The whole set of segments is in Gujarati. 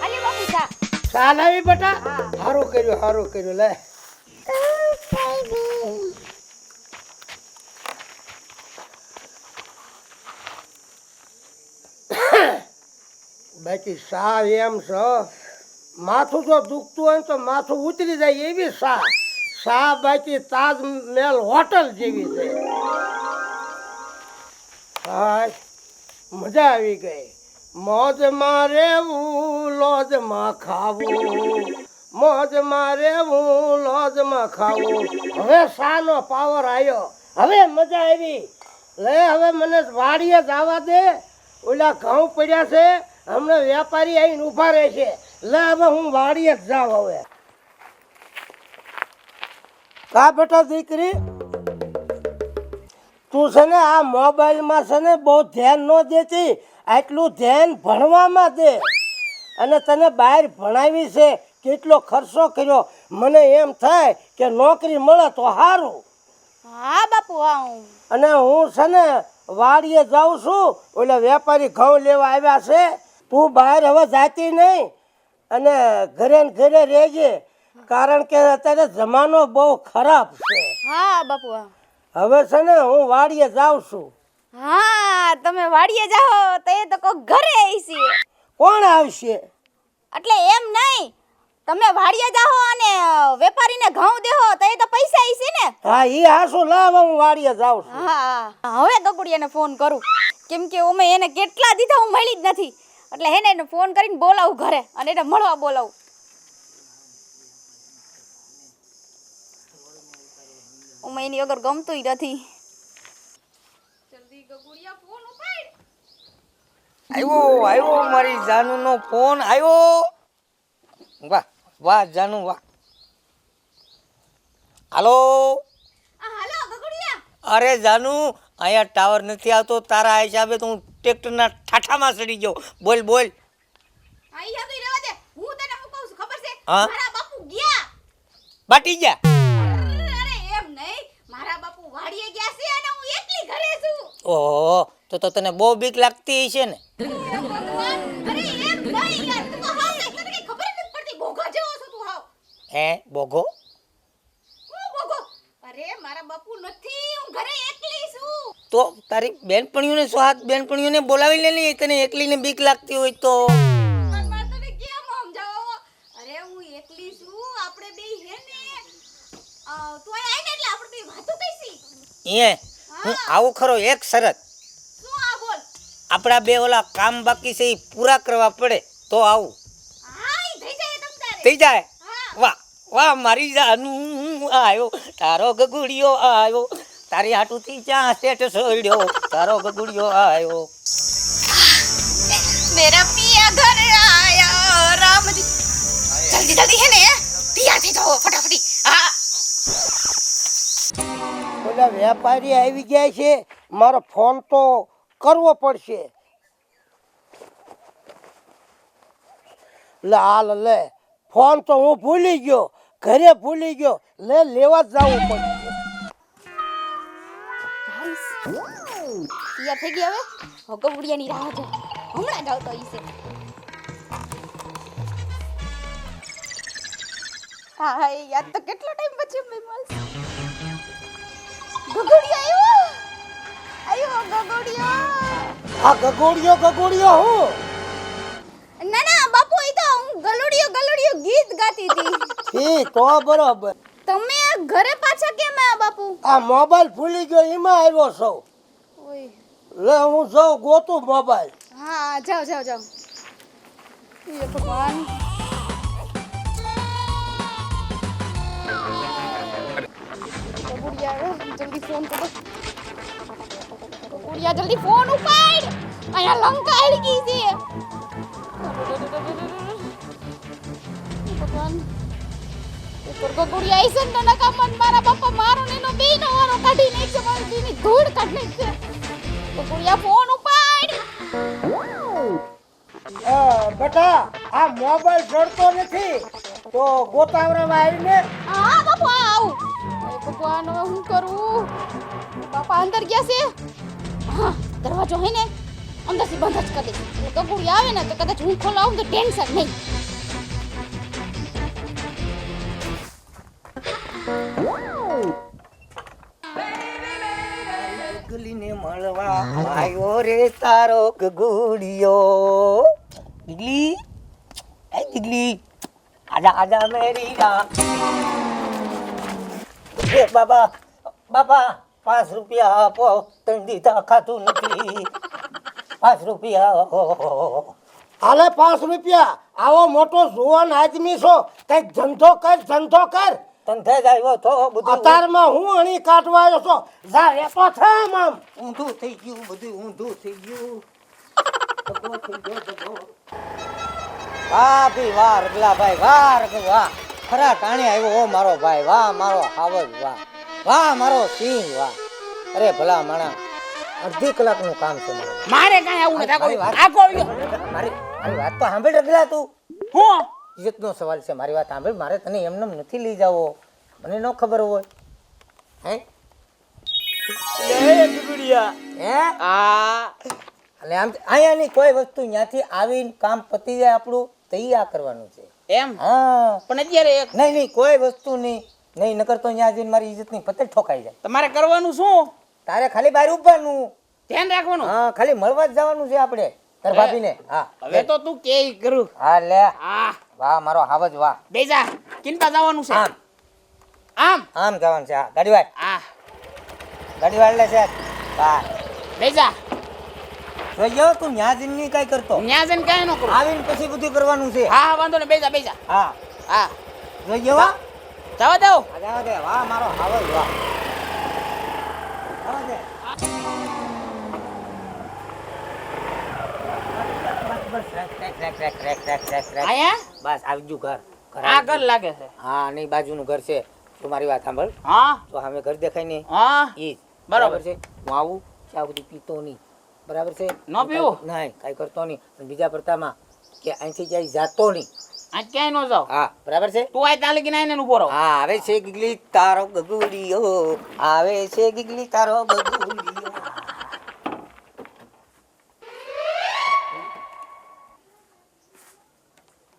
આલે બાપુ ચા. ચા લાવી બેટા. હા. હારું કર્યું લે. બાકી સા એમ છો માથું જો દુખતું હોય ને તો માથું ઉતરી જાય એવી સા બાકી તાજમહેલ હોટલ જેવી છે. હા મજા આવી ગઈ. મોજમાં રહેવું લોજમાં ખાવું, મોજમાં રહેવું લોજમાં ખાવું. હવે સાનો પાવર આવ્યો, હવે મજા આવી. લે હવે મને વાડીએ જવા દે. ઓલા ઘઉં પડ્યા છે, હમણાં વેપારી આવીને ઊભા રહે છે. લે હવે હું વાડીએ જ જાઉં હવે. કા બેટા દીકરી, તું છે ને આ મોબાઈલમાં છે ને બહુ ધ્યાન ન દેતી, આટલું ધ્યાન ભણવામાં દે. અને તને બહાર ભણાવી છે, કેટલો ખર્ચો કર્યો. મને એમ થાય કે નોકરી મળે તો સારું. હા બાપુ આવું. અને હું છે ને વાડીએ જાઉં છું, ઓલા વેપારી ઘઉં લેવા આવ્યા છે. તું બહાર હવે જાતી નહીં અને ઘરે ને ઘરે રહેજે, કારણ કે અત્યારે જમાનો બહુ ખરાબ છે. હા બાપુ હા. હવે છે ને હું વાડીએ જાઉં છું. હા તમે વાડીએ જાઓ તો એ તો કોક ઘરે આવીશી. કોણ આવશે? એટલે એમ નહીં, તમે વાડીએ જાઓ અને વેપારીને ઘઉં દેહો તો એ તો પૈસા આવીશી ને. હા ઈ હાસુ લાવ, હું વાડીએ જાઉં છું. હા હવે ગગુડિયાને ફોન કરું, કેમ કે ઓમે એને કેટલા દીધા હું મળી જ નથી. એટલે હેને એને ફોન કરીને બોલાવું ઘરે અને એને મળવા બોલાવું. ઓમે એની વગર ગમતુંય નથી. જલ્દી ગગુડિયા ફોન ઉપાડ. આવ્યો મારી જાનુનો ફોન આવ્યો. વાહ જાનુ વાહ. હાલો. હાલો ગગુડિયા. અરે જાનુ, અહીંયા ટાવર નથી આવતો તારા હિસાબે તો હું ટ્રેક્ટરના ઠાઠામાં ચડી ગયો. બોલ આયા તો રહેવા દે, હું તને શું કહું છું ખબર છે? હા? મારા બાપુ ગયા. બાટી જા. અરે એમ નહીં, મારા બાપુ વાડીએ ગયા છે અને હું એકલી ઘરે છું. ઓહો, તો તને બહુ બીક લાગતી હશે ને. ભગવાન, અરે એમ નહીં યાર, તું તો હાવ તને કઈ ખબર જ નથી પડતી, બોગા જેવો છો તું હાવ. હે બોગો? હું બોગો? અરે મારા બાપુ નથી, હું ઘરે એકલી છું. તો તારી બેનપણીઓને સ્વાદ બેનપણીઓને બોલાવી લે ને, તને એકલીને બીક લાગતી હોય તો. પણ મારે તને કેમ સમજાવો? અરે હું એકલી છું, આપણે બે હે ને તું અહીં આય ને એટલે આપણે બે વાતો કઈસી. હું આવું ખરો, એક શરત. શું આ બોલ? આપણા બે ઓલા કામ બાકી છે એ પૂરા કરવા પડે તો આવું. હા ઈ થઈ જાય તમ તારે. થઈ જાય? હા. વાહ મારી જાનુ આવ્યો, તારો ગગુડિયો આવ્યો, તારી હાટુથી ચા સેટ સોડ્યો, તારો ગગુડિયો આવ્યો. मेरा पिया घर आया राम जी. जल्दी जल्दी है ने तैयार થઈ જાઓ ફટાફટી. હા ઓલા વેપારી આવી ગયા છે, મારો ફોન તો કરવો પડશે. લે ફોન તો હું ભૂલી ગયો, ઘરે ભૂલી ગયો. લેવા જ જવું પડશે. તૈયાર થઈ ગઈ હવે. ગગુડિયાની રાહ જો, હમણાં જ આવતો હશે. હા યાદ તો કેટલો ટાઈમ પછી મેં મળશે. ગગુડિયા આવ્યો ગગુડિયા. આ ગગોડિયો હું? ના બાપુ, એ તો હું ગલુડિયો ગીત ગાતી હતી. ઠીક તો બરોબર. તમે ઘરે પાછા કેમ આયા બાપુ? આ મોબાઈલ ભૂલી ગયો એમાં આવ્યો છો. ઓય લે હું જાઉં ગોતું મોબાઈલ. હા જાઓ એ ભગવાન. જલ્દી ફોન કરો. જલ્દી ફોન ઉપાડ. અહીંયા લંકા આવી ગઈ છે. ભગવાન, ગગુડિયા આઈસન તો નકામન મારા બાપા મારો ને એનો બેનો વારો કાઢી નાખશે, મારી દીની ધૂળ કાઢી નાખશે. ગગુડિયા ફોન ઉપાડ. બેટા આ મોબાઈલ જડતો નથી તો ગોતાવરામાં આવીને. હા બાપુ આવું. ભગવાન હવે હું કરું? બાપા અંદર ગયા છે. હા દરવાજો હે ને અંદરથી બંધ જ કરી દઈશ. એટલે ગગુડી આવે ને તો કદાચ હું ખોલાવું તો ટેન્શન નહીં. ગગલીને મળવા આવ્યો રે તારો ગગુડિયો. ગગલી, એ ગગલી, આજા આજા મેરી રાત. એ બાબા, બાબા, 5 રૂપિયા આપો, તને દીધા ખાતું નથી. 5 રૂપિયા આપો. હાલે 5 રૂપિયા. આવો મોટો જુવાન આદમી છો, કઈક ધંધો કર, ધંધો કર. તંધે જ આવ્યો તો બધું અતારમાં હું અણી કાઢવા આવ્યો છો. જા રેતો થામ આમ. ઊંધું થઈ ગયું, બધું ઊંધું થઈ ગયું. ભગવો થઈ ગયો, ભગવો. વાહ ભઈ વાહ રગલાભાઈ, વાહ રગલા, વાહ. ખરા ટાણે આવ્યો હો મારો ભાઈ, વાહ મારો હાવજ, વાહ. વાહ મારો સિંહ, વાહ. અરે ભલા માણા, અડધી કલાકનું કામ છે મારું. મારે કાંઈ આવું નથી. મારી વાત- આખો આવ્યો. મારી મારી વાત તો સાંભળ રગલા તું. હું ઇજ્જતનો સવાલ છે, મારી વાત સાંભળ. મારે તને એમને નથી લઈ જાવો, મને ન ખબર હોય. હે લે ગુડિયા હે આ એટલે આમ અહીંયાની કોઈ વસ્તુ ત્યાંથી આવીને કામ પતી જાય આપણું તૈયાર કરવાનું છે. એમ હા, પણ અત્યારે એક નહીં નહીં કોઈ વસ્તુ નહીં નહીં, નકર તો ત્યાં જઈને મારી ઇજ્જતની પતંગ ઠોકાઈ જાય. તમારે કરવાનું શું? તારે ખાલી બહાર ઉભવાનું. ધ્યાન રાખવાનું. હા, ખાલી મળવા જ જવાનું છે આપણે તાર ભાભીને. હા હવે તો તું કે કરું. હા લે, આ વાહ મારો હાવજ, વાહ. બેજા કિંતા જવાનું છે. આમ આમ આમ જવાનું છે. હા, ગાડી વાળ, આ ગાડી વાળ લે છે. વાહ, બેજા જોઈયો તું ત્યાં જઈને નહીં કાંઈ કરતો, ન્યા જઈને કાંઈ ન કરું. આવીને પછી બધું કરવાનું છે. હા હા વાંધો ને. બેજા બેજા હા, હા જોઈયો. વાહ, જવા દઉં. આ જવા દે. વાહ મારો હાવજ, વાહ. જવા દે. બસ, રેક, રેક, રેક, રેક, રેક, રેક, રેક, રેક. આયા બસ આવી ગયું ઘર. ઘર આ આવી ઘર ગયું. લાગે છે. હા, નહીં બાજુનું ઘર છે. તું મારી વાત સાંભળ. હા તો સામે ઘર દેખાય ને હા ઈ જ. બરાબર છે. હું આવું ચા બધી પીતો નહીં, બરાબર છે. ન પીવું? નહીં, કાંઈ કરતો નહીં. અને બીજા પડતામાં કે અહીંથી ક્યાંય જાતો નહીં. આજ ક્યાંય ન જાવ. હા, બરાબર છે. તું આ તાલે કે નાઈને ઉભો રહો. હા, આવે છે ગીગલી તારો ગગુડિયો, આવે છે ગીગલી તારો ગગુડિયો.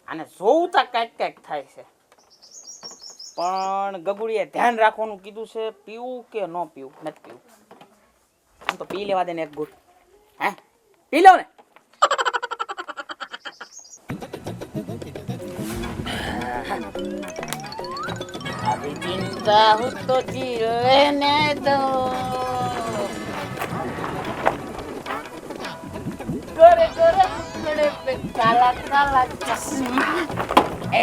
અને જોવું તા કાંઈક કાંઈક થાય છે, પણ ગગુડીએ ધ્યાન રાખવાનું કીધું છે. પીવું કે ન પીવું? નથી પીવું. આમ તો પી લેવા દે ને એક ગુટ. હે પી લો ને. આવી ચિંતા હું તો જીરને દો. કરે કરે કરે પે કાલા કાલા ચશ્મા.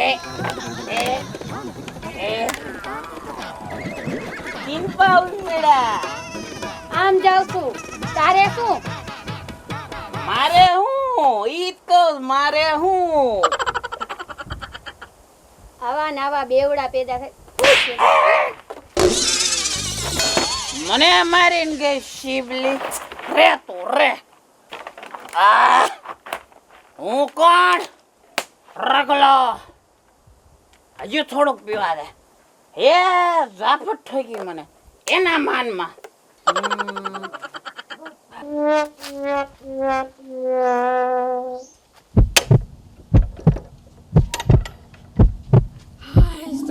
એ કિંપા ઉમેડા. આમ જાઉં છું. તારે શું? મારે હું ઈ તો મારે હું આવા ને આવા બેવડા પેદા થાય. મને મારીને ગઈ શિવલી. રે તો રે. આ હું કોણ? રગલો. હજુ થોડુંક પીવા દે. હે ઝાપટ થઈ ગઈ મને એના માનમાં.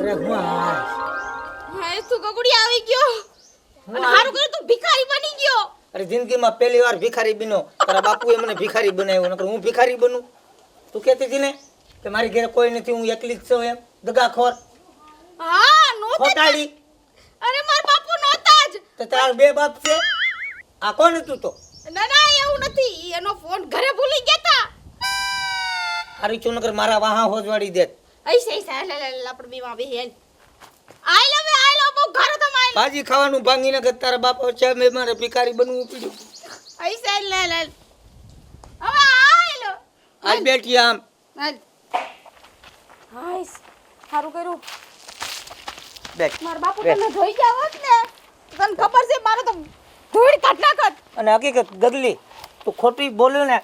અરે હું આ હાય તું ગગુડી આવી ગયો. અને હારું કર્યું તું ભિખારી બની ગયો. અરે જિંદગીમાં પહેલી વાર ભિખારી બન્યો. તારા બાપુએ મને ભિખારી બનાવ્યો, નકર હું ભિખારી બનું? તું કહેતી હતી ને કે મારી ઘરે કોઈ નથી, હું એકલી જ છું એમ. દગાખોર, હા નહોતી. ખોટાડી. અરે માર બાપુ નહોતા જ. તો તારા બે બાપ છે. આ કોણ હતું તો? ના ના એવું નથી. એનો ફોન ઘરે ભૂલી ગયા તા. હારી છું, નકર મારા વાહા હોજવાડી દેત. ऐसे ऐसे ले ले लपड़ बीमा भी है आई लव बो घर तो माइल ભાજી ખાવાનું ભાંગી નાખે તારા બાપ છે. મેં મારે ભિખારી બનવું પડ્યું. ऐसे ले ले હવે આઈ લો આજ બેઠી આમ. હાય સારું કર્યું. બેઠ. માર બાપુ બે. તને જોઈ જાવત ને તને ખબર છે મારો તો ધૂળ કાઢ નાખત. અને હકીકત ગગલી, તું ખોટી બોલ્યો ને,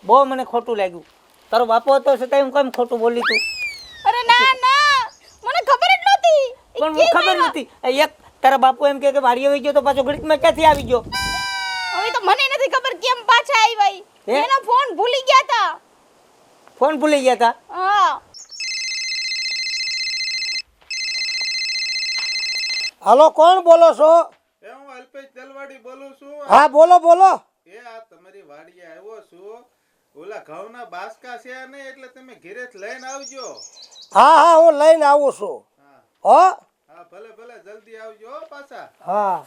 બહુ મને ખોટું લાગ્યું. તારો બાપો હતો છતાં હું કેમ ખોટું બોલી તું? અરે ના ના મને ખબર જ નહોતી. પણ હું ખબર નથી. એક તારા બાપુ એમ કે વાડી આવી ગયો તો પાછો ઘડીકમાં ક્યાંથી આવી ગયો? હવે તો મને નથી ખબર કેમ પાછા આવ્યા ઈ. હે? એનો ફોન ભૂલી ગયા તા. ફોન ભૂલી ગયા હતા. હા. હાલો, કોણ બોલો છો? એ હું અલ્પેશ દલવાડી બોલું છું. હા, બોલો બોલો. એ આ તમારી વાડીએ આવ્યો છું. ઓલા ઘઉંના બાસકા છે ને એટલે તમે ઘરે જ લઈને આવજો. હા હા, હું લઈને આવું છું. હા હો. હા, ભલે ભલે જલ્દી આવજો હો પાછા. હા,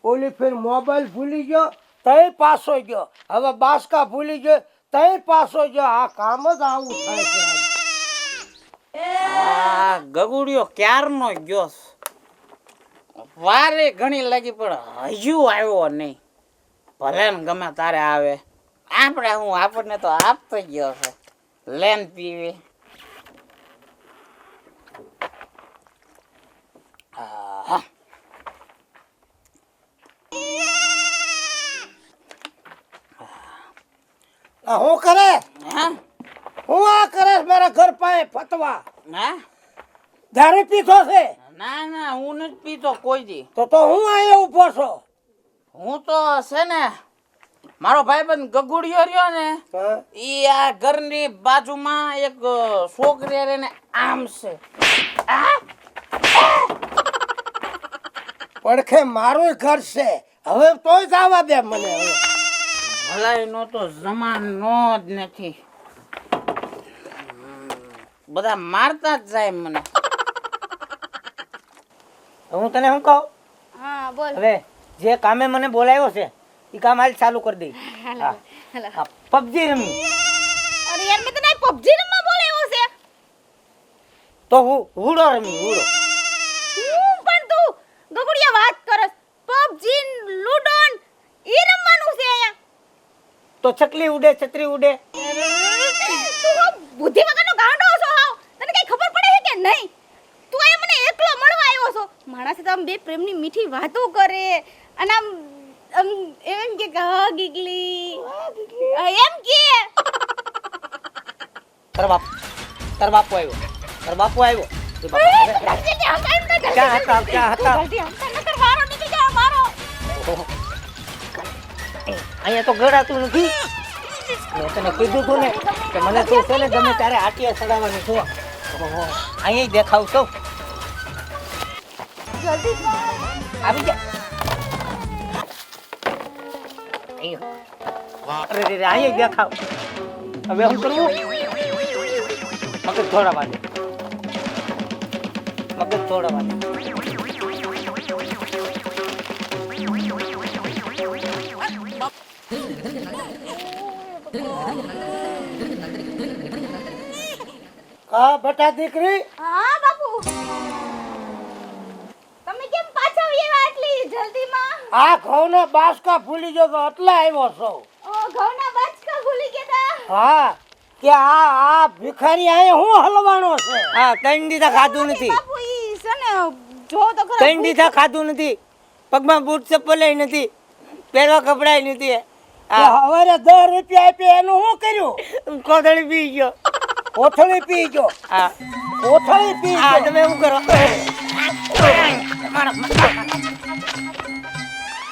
ઓલી ફેર મોબાઈલ ભૂલી ગયો તઈ પાછો ગયો, હવે બાસકા ભૂલી ગયો તઈ પાછો ગયો. આ કામ જ આવું થાય છે. આ ગગુડિયો ક્યારનો ગયો છે. વારે ઘણી લાગી પણ હજુ આવ્યો નહીં. ભલે ને ગમે તારે આવે, આપણને તો આપતો જ ગયો છે. લેન પીવી. આહા. આ હું કરે? હા હું આ કરે મારા ઘર પાસે ફતવા? હા દારૂ પીધો છે ના હું નથી પીતો કોઈ દી. તો હું અહીંયા ઊભો છો. હું તો છે ને મારો ભાઈબંધ ગગુડિયો રહ્યો ને, ઈ આ ઘરની બાજુમાં એક છોકરી રહે ને આમ છે. પડખે મારું ઘર છે, હવે તોય જવા દે મને. હવે ભલાઈ નો તો જમાનો જ નથી. બધા મારતા જ જાય મને. હું તને શું કહું, હા બોલ. હવે જે કામે મને બોલાવ્યો છે એ કામ હાલ ચાલુ કરી દઈ. હાલો. પબજી રમી અરે યાર મેં તને પબજી રમવા બોલાવ્યો છે. તો હું હુડો રમી હુડો. હું પણ તું ગગુડિયા વાત કરસ. પબજી લૂડો ઈ રમવાનું છે અહીંયા. તો ચકલી ઉડે છત્રી ઉડે. તું હો બુદ્ધિ વગરનો ગાંડો છો હાવ. તને કઈ ખબર પડે છે કે નહીં? તું અહીંયા મને એકલો મળવા આવ્યો છો. માણસ તો આમ બે પ્રેમની મીઠી વાતો કરે અને આમ એમ કે હા ગીગલી એમ કે તાર બાપુ આવ્યો. એ બાપા, હવે ક્યાં હતા? અહીંયા તો ગળાતું નથી. મેં તને કીધું તું ને કે મને તું છે ને ગમે ત્યારે આટિયા ચડાવવાની છો. અહીંયા દેખાવ છું. આવી જા. અરે રે રે, અહીંયા દેખાવ. હવે શું કરવું? મગજ થોડા દે. મગજ થોડા દે. કા બટા દીકરી, હા બાપુ. તમે કેમ પાછા આવ્યા આટલી જલ્દીમાં? આ ઘઉંના બાસકા ભૂલી ગયો તો એટલે આવ્યો છો. ઓ ઘઉંના બાચકા ભૂલી ગયા તા. હા, કે આ ભિખારી અહીંયા હું હલવાનો છે. હા, ત્રણ દીધા ખાધું નથી. બાપુ ઈ છે ને જો તો ખરા. ત્રણ દીધા ખાધું નથી. પગમાં બૂટ ચપ્પલ નથી. પહેરવા કપડાય નથી. હવારે 10 રૂપિયા આપ્યા એનું શું કર્યું? કોથળી પી ગયો. કોથળી પી ગયો. હા કોથળી પી હા, ગયો. તમે શું કરો?